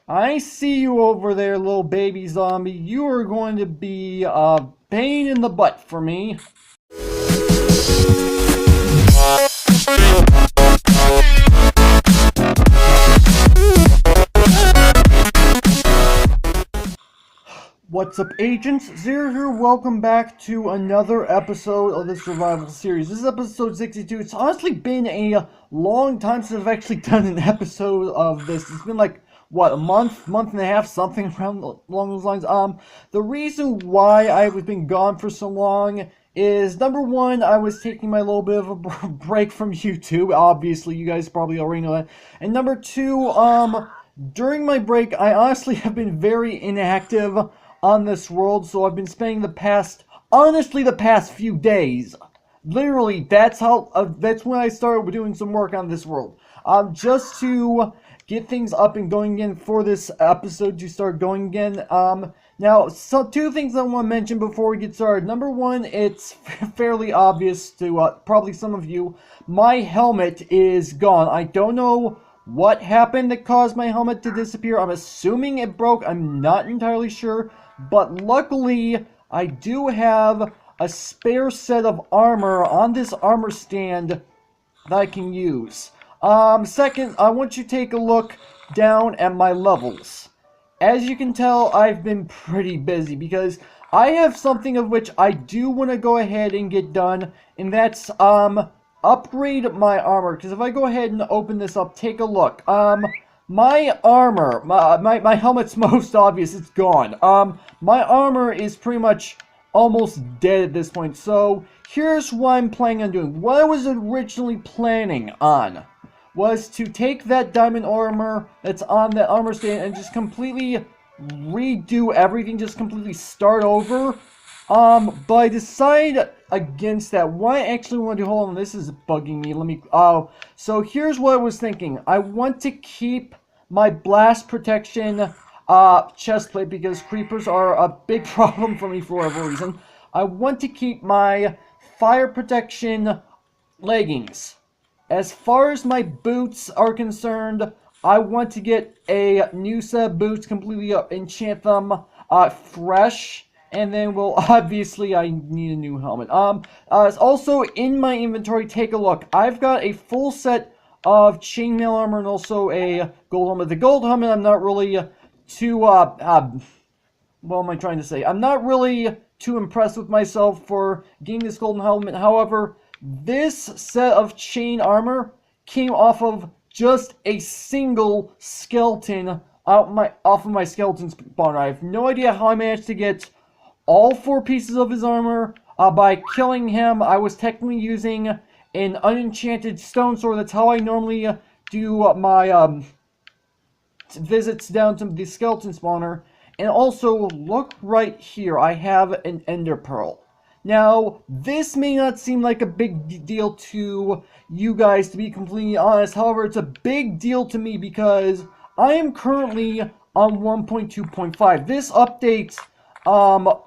I see you over there, little baby zombie. You are going to be a pain in the butt for me. What's up, agents? Zero here. Welcome back to another episode of the survival series. This is episode 62. It's honestly been a long time since I've actually done an episode of this. It's been like, what, a month and a half, something around along those lines. The reason why I've been gone for so long is, number one, I was taking my little bit of a break from YouTube. Obviously, you guys probably already know that. And number two, during my break, I honestly have been very inactive on this world, so I've been spending the past few days. Literally, that's when I started doing some work on this world. Just to get things up and going again for this episode to start going again. Now, so two things I want to mention before we get started. Number one, it's fairly obvious to probably some of you. My helmet is gone. I don't know what happened that caused my helmet to disappear. I'm assuming it broke. I'm not entirely sure. But luckily, I do have a spare set of armor on this armor stand that I can use. Second, I want you to take a look down at my levels. As you can tell, I've been pretty busy because I have something of which I do want to go ahead and get done, and that's, upgrade my armor. Because if I go ahead and open this up, take a look. My armor, my helmet's most obvious, it's gone. My armor is pretty much almost dead at this point, so here's what I'm planning on doing. What I was originally planning on was to take that diamond armor that's on the armor stand and just completely redo everything, just completely start over. But I decided against that. What I actually want to do, hold on, this is bugging me. So here's what I was thinking. I want to keep my blast protection chest plate because creepers are a big problem for me for whatever reason. I want to keep my fire protection leggings. As far as my boots are concerned, I want to get a new set of boots, completely enchant them fresh. And then, well, obviously, I need a new helmet. Also, in my inventory, take a look. I've got a full set of chainmail armor and also a gold helmet. The gold helmet, I'm not really too, what am I trying to say? I'm not really too impressed with myself for getting this golden helmet. However, this set of chain armor came off of just a single skeleton off of my skeleton spawner. I have no idea how I managed to get all 4 pieces of his armor by killing him. I was technically using an unenchanted stone sword. That's how I normally do my visits down to the skeleton spawner. And also, look right here. I have an ender pearl. Now, this may not seem like a big deal to you guys, to be completely honest. However, it's a big deal to me because I am currently on 1.2.5. This update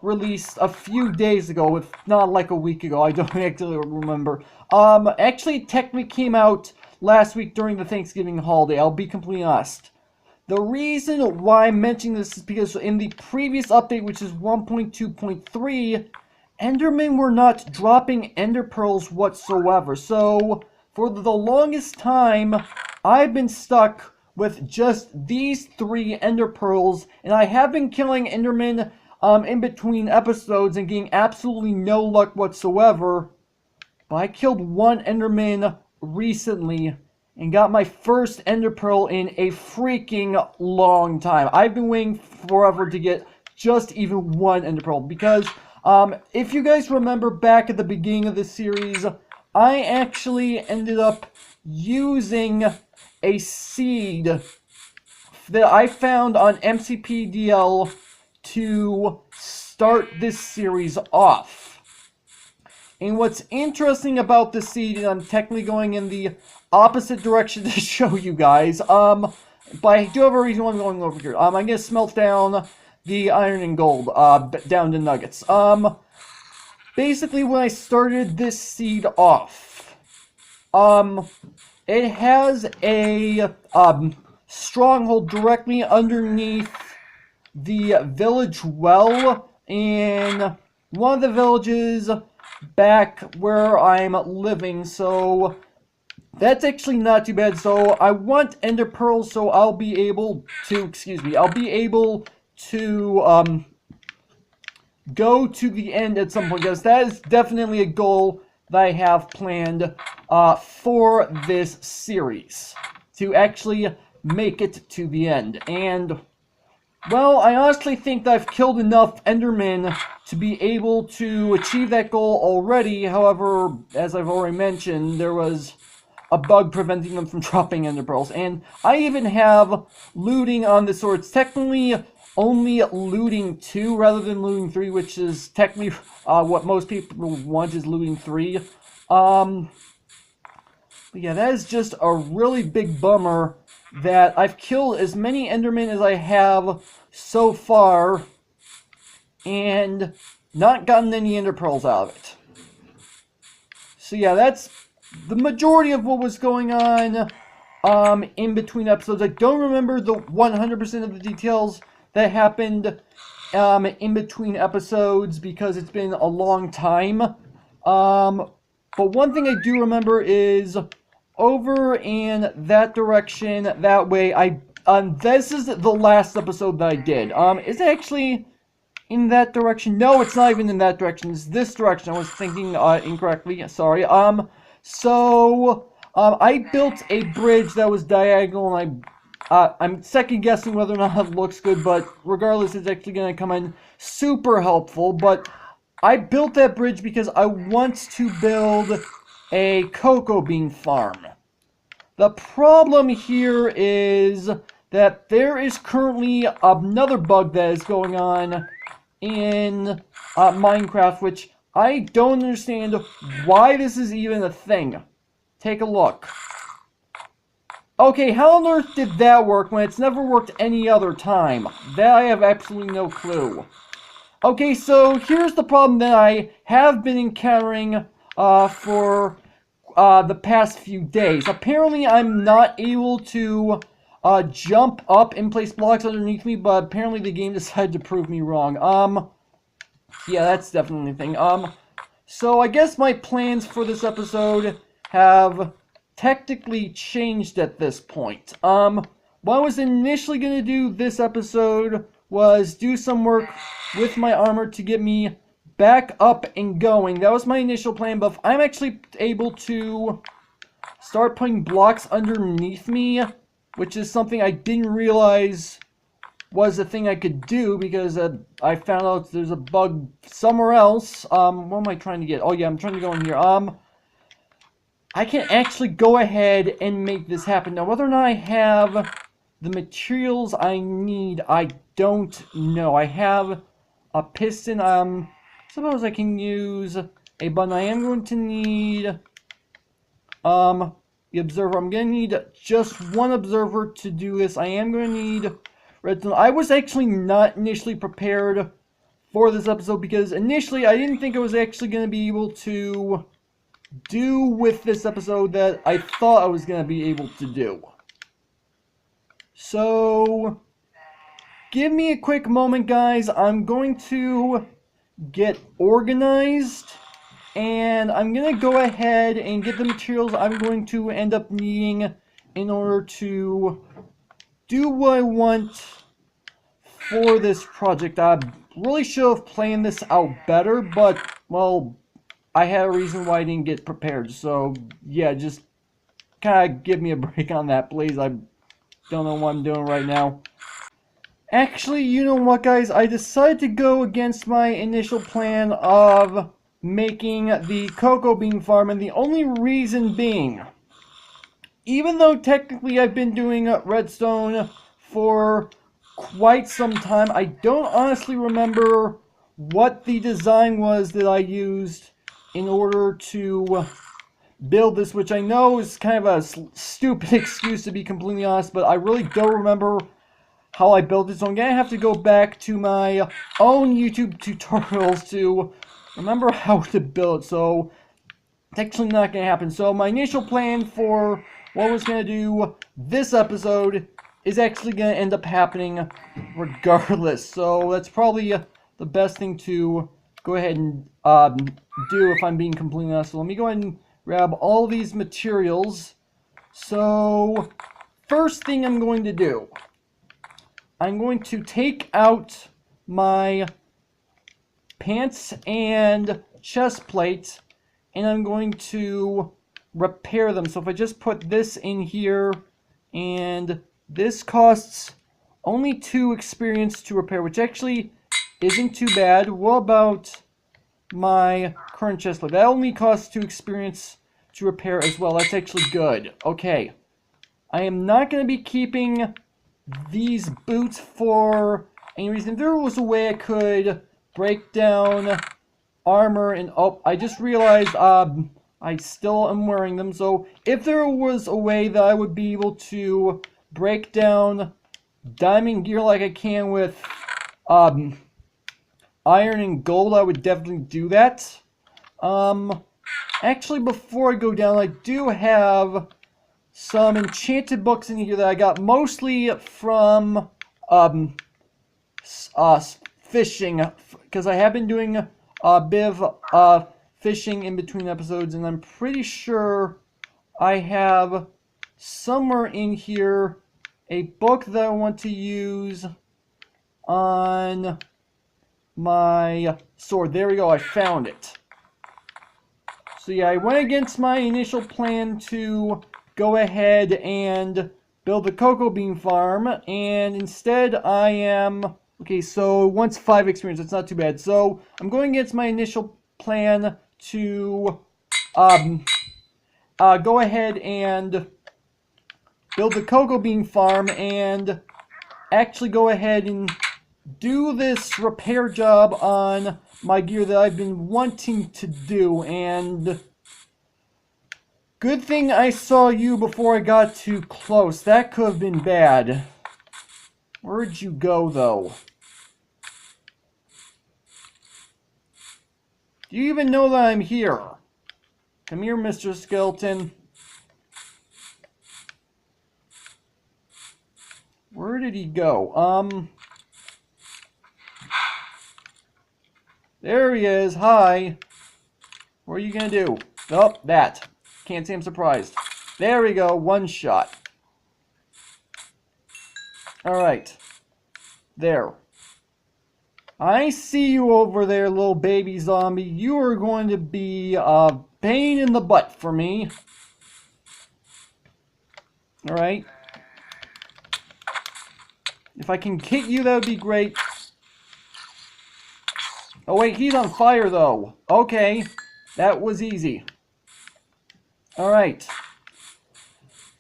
released a few days ago, if not like a week ago. I don't actually remember. Actually, it technically came out last week during the Thanksgiving holiday. I'll be completely honest. The reason why I'm mentioning this is because in the previous update, which is 1.2.3, Endermen were not dropping Ender Pearls whatsoever. So, for the longest time, I've been stuck with just these 3 Ender Pearls, and I have been killing Endermen in between episodes and getting absolutely no luck whatsoever. But I killed 1 Enderman recently and got my first Ender Pearl in a freaking long time. I've been waiting forever to get just even 1 Ender Pearl because if you guys remember back at the beginning of this series, I actually ended up using a seed that I found on MCPDL to start this series off. And what's interesting about this seed, and I'm technically going in the opposite direction to show you guys, but I do have a reason why I'm going over here. I'm going to smelt down the iron and gold, down to nuggets. Basically, when I started this seed off, it has a, stronghold directly underneath the village well in one of the villages back where I'm living, so that's actually not too bad. So I want ender pearls, so I'll be able to, go to the end at some point, because that is definitely a goal that I have planned for this series, to actually make it to the end. And, well, I honestly think that I've killed enough Endermen to be able to achieve that goal already. However, as I've already mentioned, there was a bug preventing them from dropping ender pearls. And I even have looting on the swords. Technically, only looting 2 rather than looting 3, which is technically what most people want, is looting 3. But yeah, that is just a really big bummer that I've killed as many Endermen as I have so far and not gotten any Ender Pearls out of it. So yeah, that's the majority of what was going on in between episodes. I don't remember the 100% of the details that happened in between episodes because it's been a long time. But one thing I do remember is over in that direction, that way, this is the last episode that I did. Is it actually in that direction? No, it's not even in that direction. It's this direction. I was thinking incorrectly. Sorry. I built a bridge that was diagonal, and I'm second guessing whether or not it looks good, but regardless, it's actually going to come in super helpful. But I built that bridge because I want to build a cocoa bean farm. The problem here is that there is currently another bug that is going on in Minecraft, which I don't understand why this is even a thing. Take a look. Okay, how on earth did that work when it's never worked any other time? That I have absolutely no clue. Okay, so here's the problem that I have been encountering for the past few days. Apparently, I'm not able to jump up and place blocks underneath me, but apparently the game decided to prove me wrong. Yeah, that's definitely a thing. So I guess my plans for this episode have technically changed at this point. What I was initially going to do this episode was do some work with my armor to get me back up and going. That was my initial plan, but if I'm actually able to start putting blocks underneath me, which is something I didn't realize was a thing I could do, because I found out there's a bug somewhere else. What am I trying to get? Oh yeah, I'm trying to go in here. I can actually go ahead and make this happen. Now, whether or not I have the materials I need, I don't know. I have a piston. Suppose I can use a button. I am going to need the observer. I'm going to need just one observer to do this. I am going to need redstone. I was actually not initially prepared for this episode because initially I didn't think I was actually going to be able to do with this episode that I thought I was going to be able to do. So, give me a quick moment, guys. I'm going to get organized, and I'm going to go ahead and get the materials I'm going to end up needing in order to do what I want for this project. I really should have planned this out better, but, well, I had a reason why I didn't get prepared. So, yeah, just kind of give me a break on that, please. I don't know what I'm doing right now. Actually, you know what, guys? I decided to go against my initial plan of making the cocoa bean farm, and the only reason being, even though technically I've been doing redstone for quite some time, I don't honestly remember what the design was that I used in order to build this, which I know is kind of a stupid excuse, to be completely honest, but I really don't remember how I built it, so I'm going to have to go back to my own YouTube tutorials to remember how to build it. So it's actually not going to happen. So my initial plan for what I was going to do this episode is actually going to end up happening regardless. So that's probably the best thing to go ahead and do if I'm being completely honest. So let me go ahead and grab all these materials. So first thing I'm going to do, I'm going to take out my pants and chest plate, and I'm going to repair them. So if I just put this in here, and this costs only 2 experience to repair, which actually isn't too bad. What about my current chest plate? That only costs 2 experience to repair as well. That's actually good. Okay. I am not going to be keeping these boots for any reason. If there was a way I could break down armor and... Oh, I just realized I still am wearing them. So if there was a way that I would be able to break down diamond gear like I can with iron and gold, I would definitely do that. Actually, before I go down, I do have some enchanted books in here that I got mostly from fishing, because I have been doing a bit of fishing in between episodes, and I'm pretty sure I have somewhere in here a book that I want to use on my sword. There we go, I found it. So yeah, I went against my initial plan to go ahead and build the cocoa bean farm, and instead I am... Okay, so once 5 experience, it's not too bad. So I'm going against my initial plan to go ahead and build the cocoa bean farm and actually go ahead and do this repair job on my gear that I've been wanting to do. And good thing I saw you before I got too close. That could have been bad. Where'd you go, though? Do you even know that I'm here? Come here, Mr. Skeleton. Where did he go? There he is. Hi. What are you gonna do? Oh, that. Can't say I'm surprised. There we go. One shot. Alright. There. I see you over there, little baby zombie. You are going to be a pain in the butt for me. Alright. If I can hit you, that would be great. Oh wait, he's on fire though. Okay. That was easy. Alright.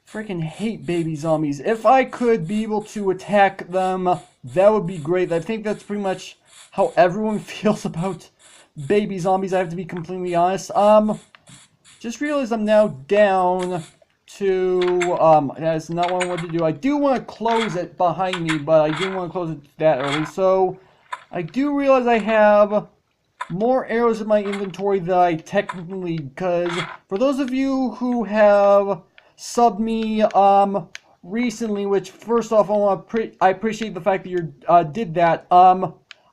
Freaking hate baby zombies. If I could be able to attack them, that would be great. I think that's pretty much how everyone feels about baby zombies, I have to be completely honest. Just realized I'm now down to, that's not what I want to do. I do want to close it behind me, but I didn't want to close it that early. So, I do realize I have more arrows in my inventory than I technically, because for those of you who have subbed me, recently, which first off, I appreciate the fact that you did that.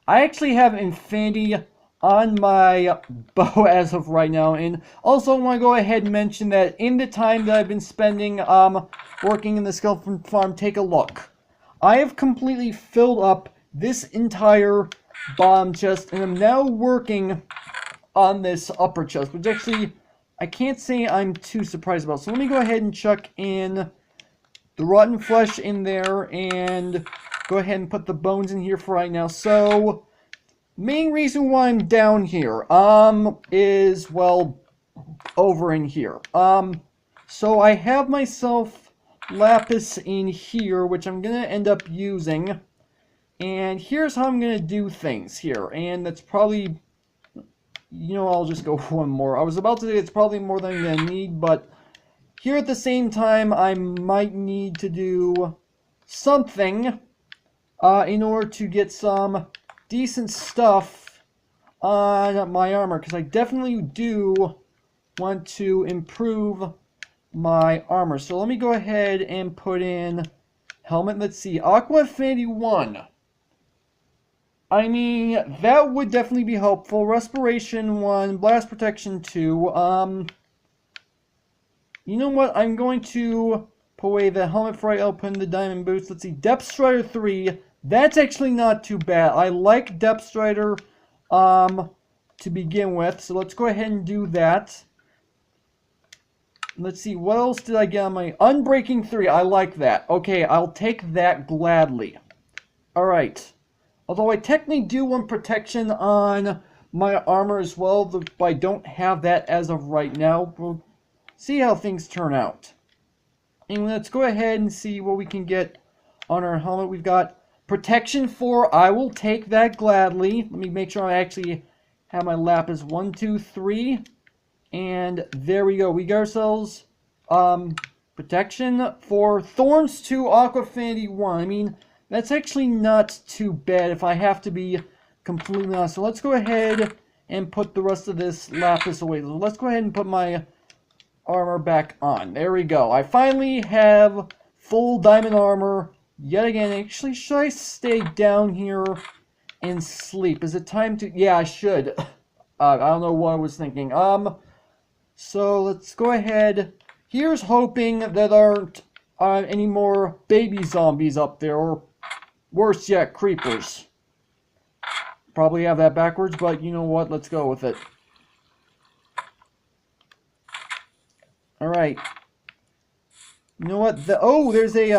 I actually have infinity on my bow as of right now, and also I want to go ahead and mention that in the time that I've been spending working in the skeleton farm, take a look. I have completely filled up this entire bottom chest, and I'm now working on this upper chest, which actually I can't say I'm too surprised about. So let me go ahead and chuck in the rotten flesh in there, and go ahead and put the bones in here for right now. So, main reason why I'm down here, is, well, over in here. So I have myself lapis in here, which I'm gonna end up using. And here's how I'm gonna do things here. And that's probably, you know, I'll just go one more. I was about to say it's probably more than I'm gonna need, but here at the same time, I might need to do something in order to get some decent stuff on my armor, because I definitely do want to improve my armor. So let me go ahead and put in helmet. Let's see. Aqua Affinity 1. I mean, that would definitely be helpful. Respiration 1, Blast Protection 2. You know what? I'm going to put away the helmet for I'll put in the diamond boots. Let's see. Depth Strider 3. That's actually not too bad. I like Depth Strider to begin with. So let's go ahead and do that. Let's see. What else did I get on my Unbreaking 3? I like that. Okay, I'll take that gladly. Alright. Although I technically do want protection on my armor as well, but I don't have that as of right now. We'll see how things turn out. And let's go ahead and see what we can get on our helmet. We've got Protection 4. I will take that gladly. Let me make sure I actually have my lapis. 1, 2, 3. And there we go. We got ourselves Protection for Thorns 2, Aqua Affinity 1. I mean, that's actually not too bad if I have to be completely honest. So let's go ahead and put the rest of this lapis away. So let's go ahead and put my armor back on. There we go. I finally have full diamond armor yet again. Actually, should I stay down here and sleep? Is it time to... Yeah, I should. I don't know what I was thinking. So let's go ahead. Here's hoping that there aren't any more baby zombies up there, or worse yet, creepers. Probably have that backwards, but you know what? Let's go with it. Alright. You know what? Oh, there's a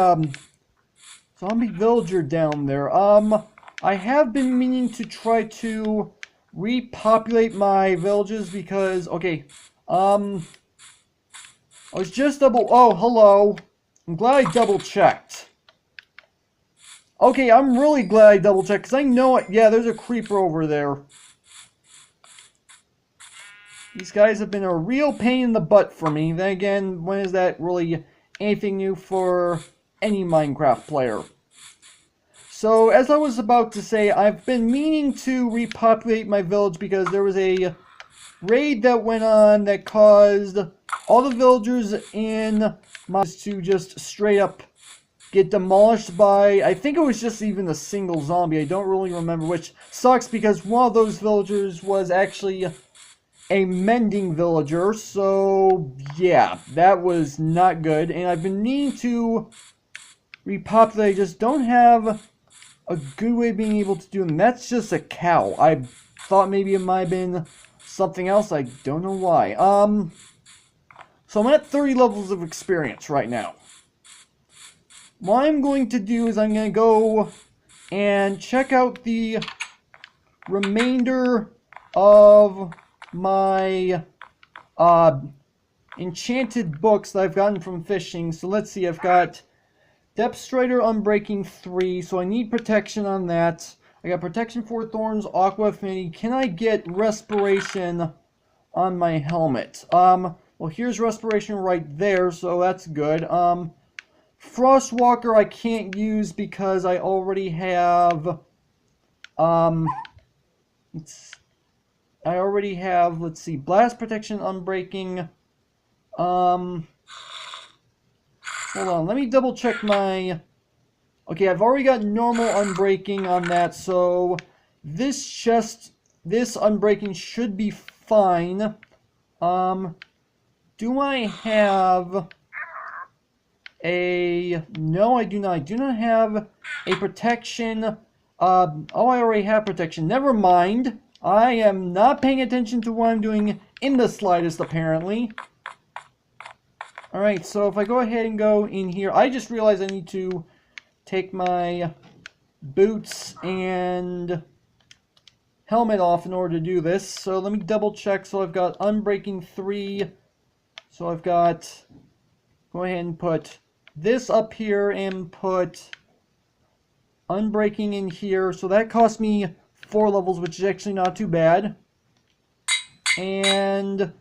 zombie villager down there. I have been meaning to try to repopulate my villages because, okay, I was just oh, hello. I'm glad I double checked. Okay, I'm really glad I double checked, because I know it. Yeah, there's a creeper over there. These guys have been a real pain in the butt for me. Then again, when is that really anything new for any Minecraft player? So, as I was about to say, I've been meaning to repopulate my village because there was a raid that went on that caused all the villagers in my to just straight up get demolished by, I think it was just even a single zombie. I don't really remember, which sucks because one of those villagers was actually a mending villager. So, yeah, that was not good. And I've been needing to repopulate. I just don't have a good way of being able to do them. That's just a cow. I thought maybe it might have been something else. I don't know why. So I'm at 30 levels of experience right now. What I'm going to do is I'm going to go and check out the remainder of my enchanted books that I've gotten from fishing. So let's see, I've got Depth Strider Unbreaking 3, so I need protection on that. I got Protection 4 Thorns, Aqua Affinity. Can I get Respiration on my helmet? Well, here's Respiration right there, so that's good. Frostwalker I can't use because I already have, let's see, Blast Protection Unbreaking. Hold on, let me double check my... Okay, I've already got normal Unbreaking on that, so this Unbreaking should be fine. Do I have a... No, I do not. I do not have a protection. Oh, I already have protection. Never mind. I am not paying attention to what I'm doing in the slightest, apparently. Alright, so if I go ahead and go in here, I just realized I need to take my boots and helmet off in order to do this. So let me double check. So I've got Unbreaking 3. So I've got... Go ahead and put this up here and put Unbreaking in here. So that cost me 4 levels, which is actually not too bad. And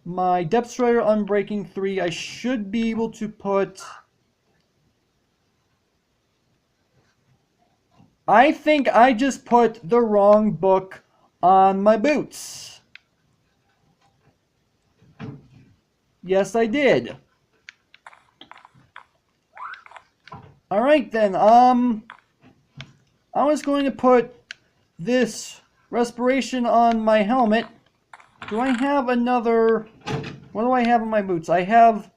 my Depth Strider Unbreaking 3, I should be able to put... I think I just put the wrong book on my boots. Yes, I did. Alright then, I was going to put this respiration on my helmet. Do I have another... What do I have in my boots? I have...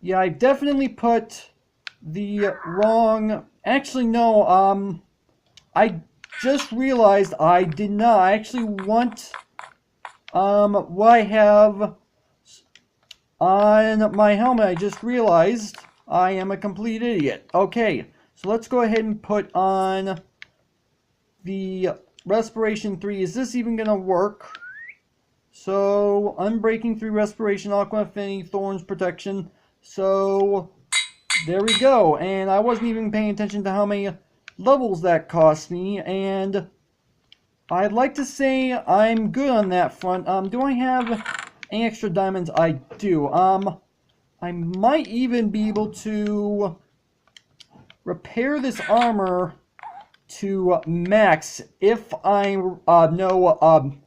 Yeah, I definitely put the wrong... Actually, no, I just realized I did not. I actually want, what I have on my helmet. I just realized I am a complete idiot. Okay, so let's go ahead and put on the Respiration 3. Is this even going to work? So, Unbreaking 3 Respiration, Aqua Affinity, Thorns Protection. So, there we go. And I wasn't even paying attention to how many levels that cost me. And I'd like to say I'm good on that front. Do I have any extra diamonds? I do. I might even be able to repair this armor to max if I know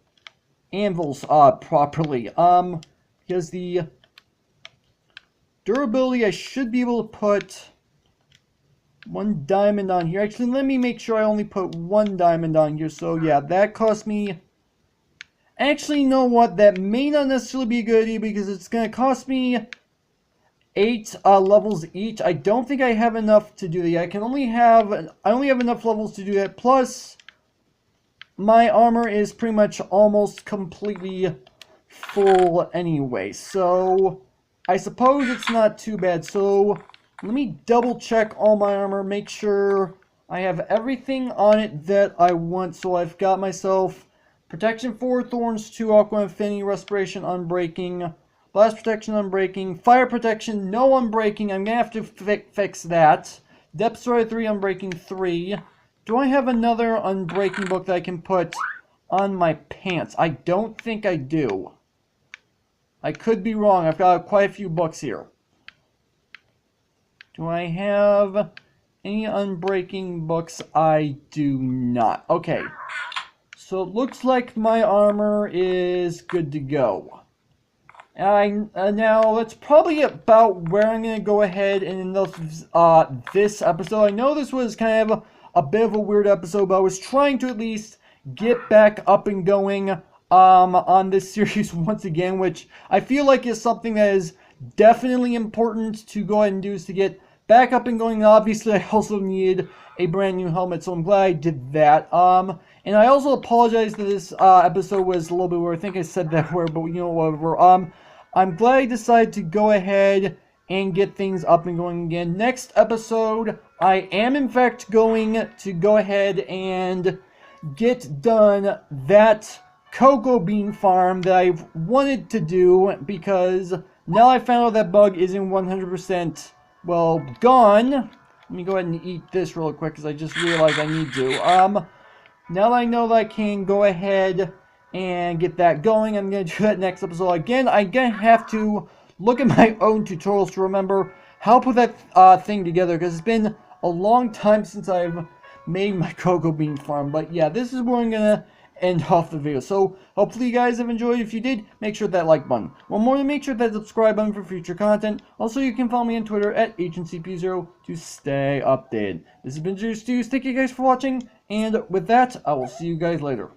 anvils properly. Because the durability, I should be able to put one diamond on here. Actually, let me make sure I only put one diamond on here. So yeah, that cost me... Actually, you know what? That may not necessarily be a good idea because it's going to cost me 8 levels each. I don't think I have enough to do that. I only have enough levels to do that. Plus, my armor is pretty much almost completely full anyway. So, I suppose it's not too bad. So, let me double check all my armor. Make sure I have everything on it that I want. So, I've got myself Protection 4, Thorns 2, Aqua Affinity, Respiration, Unbreaking, Blast Protection, Unbreaking, Fire Protection, no Unbreaking. I'm going to have to fix that. Depth Story 3, Unbreaking 3. Do I have another Unbreaking book that I can put on my pants? I don't think I do. I could be wrong. I've got quite a few books here. Do I have any Unbreaking books? I do not. Okay. So it looks like my armor is good to go. Now, that's probably about where I'm going to go ahead and end this episode. I know this was kind of a bit of a weird episode, but I was trying to at least get back up and going on this series once again, which I feel like is something that is definitely important to go ahead and do, is to get back up and going. Obviously, I also needed a brand new helmet, so I'm glad I did that. And I also apologize that this episode was a little bit weird. I think I said that word, but you know, whatever. I'm glad I decided to go ahead and get things up and going again. Next episode, I am in fact going to go ahead and get done that cocoa bean farm that I've wanted to do, because now I found out that bug isn't 100%, well, gone. Let me go ahead and eat this real quick because I just realized I need to. Now that I know that I can go ahead and get that going, I'm going to do that next episode. Again, I'm going to have to look at my own tutorials to remember how to put that thing together, because it's been a long time since I've made my cocoa bean farm. But yeah, this is where I'm going to end off the video. So hopefully you guys have enjoyed. If you did, make sure that like button. One more, to make sure that subscribe button for future content. Also, you can follow me on Twitter at agencp0 to stay updated. This has been Juice Stews. Thank you guys for watching, and with that, I will see you guys later.